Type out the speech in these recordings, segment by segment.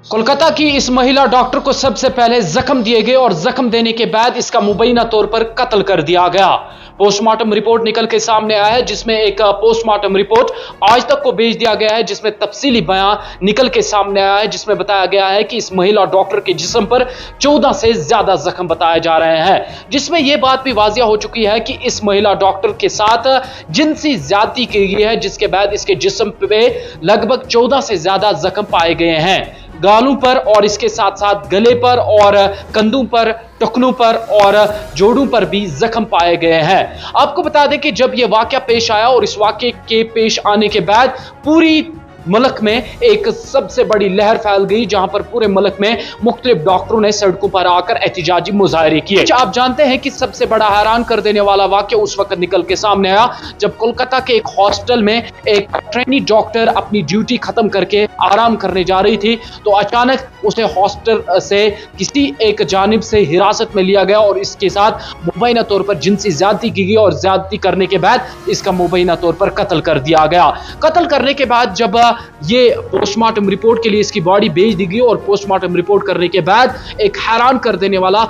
कोलकाता की इस महिला डॉक्टर को सबसे पहले जख्म दिए गए और जख्म देने के बाद इसका मुबैना तौर पर कत्ल कर दिया गया। पोस्टमार्टम रिपोर्ट निकल के सामने आया है, जिसमें एक पोस्टमार्टम रिपोर्ट आज तक को भेज दिया गया है, जिसमें तफसीली बयान निकल के सामने आया है, जिसमें बताया गया है कि इस महिला डॉक्टर के जिस्म पर 14 से ज्यादा जख्म बताए जा रहे हैं, जिसमें यह बात भी वाजिया हो चुकी है कि इस महिला डॉक्टर के साथ जिनसी ज्यादती की गई है, जिसके बाद इसके जिस्म पे लगभग 14 से ज्यादा जख्म पाए गए हैं, गालों पर और इसके साथ साथ गले पर और कंधों पर, टखनों पर और जोड़ों पर भी जख्म पाए गए हैं। आपको बता दें कि जब यह वाकया पेश आया और इस वाकये के पेश आने के बाद पूरी मुल्क में एक सबसे बड़ी लहर फैल गई, जहां पर पूरे मुल्क में मुख्तलिफ डॉक्टरों ने सड़कों पर आकर एहतजाजी मुजाहरे किए। आप जानते हैं कि सबसे बड़ा हैरान कर देने वाला वाकया उस वक्त निकल के सामने आया जब कोलकाता के एक हॉस्टल में एक ट्रेनी डॉक्टर अपनी ड्यूटी खत्म करके आराम करने जा रही थी, तो अचानक उसे हॉस्टल से किसी एक जानिब से हिरासत में लिया गया और इसके साथ मुबैना तौर पर जिनसी ज्यादती की गई और ज्यादती करने के बाद इसका मुबैना तौर पर कत्ल कर दिया गया। कत्ल करने के बाद जब ये पोस्टमार्टम रिपोर्ट के लिए इसकी बॉडी भेज दी गई और पोस्टमार्टम रिपोर्ट करने के बाद एक हैरान कर देने वाला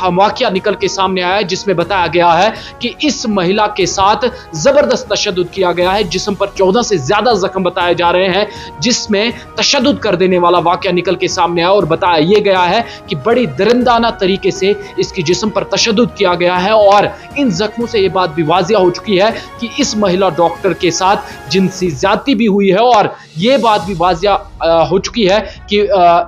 वाकया निकल के सामने आया, जिसमें बताया गया है कि इस महिला के साथ जबरदस्त तशद्दुद किया गया है। जिस्म पर 14 से ज्यादा जख्म बताए जा रहे हैं, जिसमें तशद्दुद कर देने वाला वाकया निकल के सामने आया और बताया यह गया है कि बड़ी दरिंदाना तरीके से इसकी जिस्म पर तशद्दुद किया गया है और इन जख्मों से यह बात भी वाजिया हो चुकी है कि इस महिला डॉक्टर के साथ जिनसी ज्यादती भी हुई है और यह बात भी वाजिया हो चुकी है कि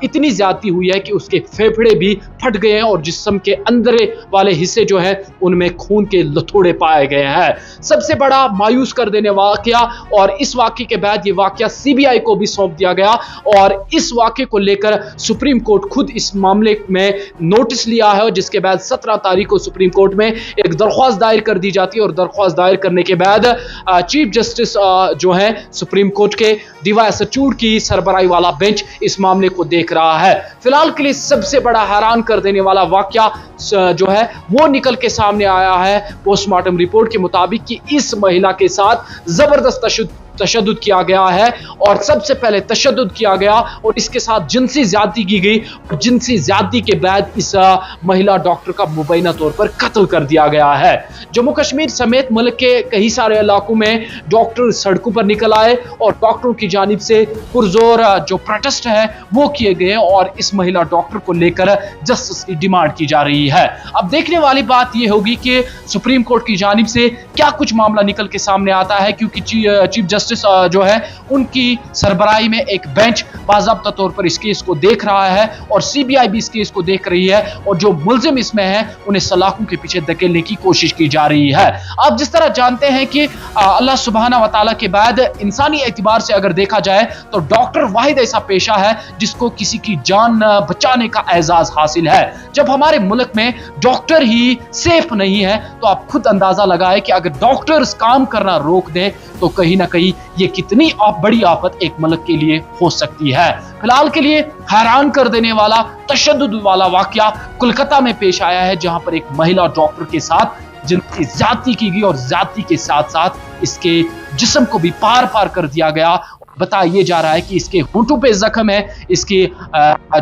इतनी ज्यादती हुई है कि उसके फेफड़े भी फट गए हैं और जिस्म के अंदर वाले हिस्से जो है उनमें खून के लथोड़े पाए गए हैं। सबसे बड़ा मायूस कर देने वाकया, और इस वाकये के बाद ये वाकया सीबीआई को भी सौंप दिया गया और इस वाकये को लेकर सुप्रीम कोर्ट खुद इस मामले में नोटिस लिया है, जिसके बाद 17 तारीख को सुप्रीम कोर्ट में एक दरख्वास्त दायर कर दी जाती है और दरख्वास्त दायर करने के बाद चीफ जस्टिस जो है सुप्रीम कोर्ट के डीवाई चंद्रचूड़ की सरबराही वाला बेंच इस मामले को देख रहा है। फिलहाल के लिए सबसे बड़ा हैरान कर देने वाला वाकया जो है वो निकल के सामने आया है पोस्टमार्टम रिपोर्ट के मुताबिक कि इस महिला के साथ जबरदस्त तशद्दुद किया गया है और सबसे पहले तशद्दुद किया गया और इसके साथ जिनसी ज्यादती की गई और जिनसी ज्यादती के बाद इस महिला डॉक्टर का मुबैना तौर पर कत्ल कर दिया गया है। जम्मू कश्मीर समेत मुल्क के कई सारे इलाकों में डॉक्टर सड़कों पर निकल आए और डॉक्टरों की जानिब से पुरजोर जो प्रोटेस्ट है वो किए गए और इस महिला डॉक्टर को लेकर जस्टिस की डिमांड की जा रही है। अब देखने वाली बात यह होगी कि सुप्रीम कोर्ट की जानिब से क्या कुछ मामला निकल के सामने आता है, क्योंकि चीफ जस्टिस जो है उनकी सरबराही में एक बेंच बाज़ाब्ता तौर पर इस केस को देख रहा है और सीबीआई भी इस केस को देख रही है और जो मुल्जिम इसमें है उन्हें सलाखों के पीछे धकेलने की कोशिश की जा रही है। आप जिस तरह जानते हैं कि अल्लाह सुब्हाना व तआला के बाद इंसानी एतबार से अगर देखा जाए तो डॉक्टर वाहिद ऐसा पेशा है जिसको किसी की जान बचाने का एजाज हासिल है। जब हमारे मुल्क में डॉक्टर ही सेफ नहीं है तो आप खुद अंदाजा लगाएं कि अगर डॉक्टर्स काम करना रोक दें तो कहीं ना कहीं ये कितनी बड़ी आफत एक मुल्क के लिए हो सकती है। फिलहाल के लिए हैरान कर देने वाला तशद्दुद वाला वाकया कोलकाता में पेश आया है, जहां पर एक महिला डॉक्टर के साथ जिनकी ज्यादती की गई और ज्यादती के साथ साथ इसके जिस्म को भी पार पार कर दिया गया। बताया जा रहा है कि इसके होंठों पे जख्म है, इसके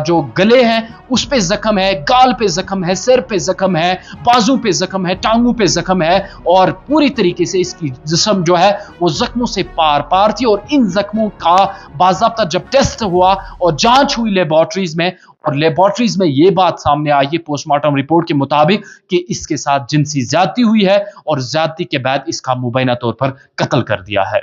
जो गले हैं उस पे जख्म है, गाल पे जख्म है, सिर पे जख्म है, बाजू पे जख्म है, टांगों पे जख्म है और पूरी तरीके से इसकी जिस्म जो है वो जख्मों से पार पार थी। और इन जख्मों का बाज़ाब्ता जब टेस्ट हुआ और जांच हुई लेबोरेटरीज में और लेबोरेटरीज में ये बात सामने आई है पोस्टमार्टम रिपोर्ट के मुताबिक कि इसके साथ जिनसी ज्यादती हुई है और ज्यादती के बाद इसका मुबैना तौर पर कत्ल कर दिया है।